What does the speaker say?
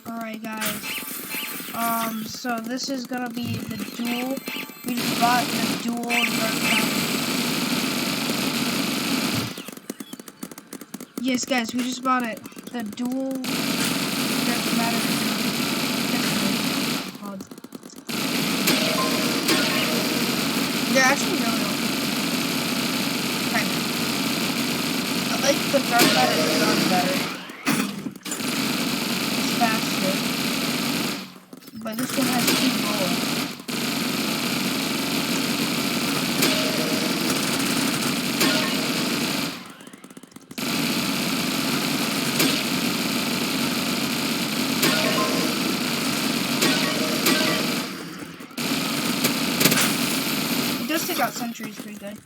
Alright guys, so this is gonna be the dual. We just bought the dual Yes guys, we just bought it. The dual Dark Matter called. They're actually really old. Kind of. I like the Dark Matter design better. Faster, but this one has 2 bullets. It does take out sentries pretty good.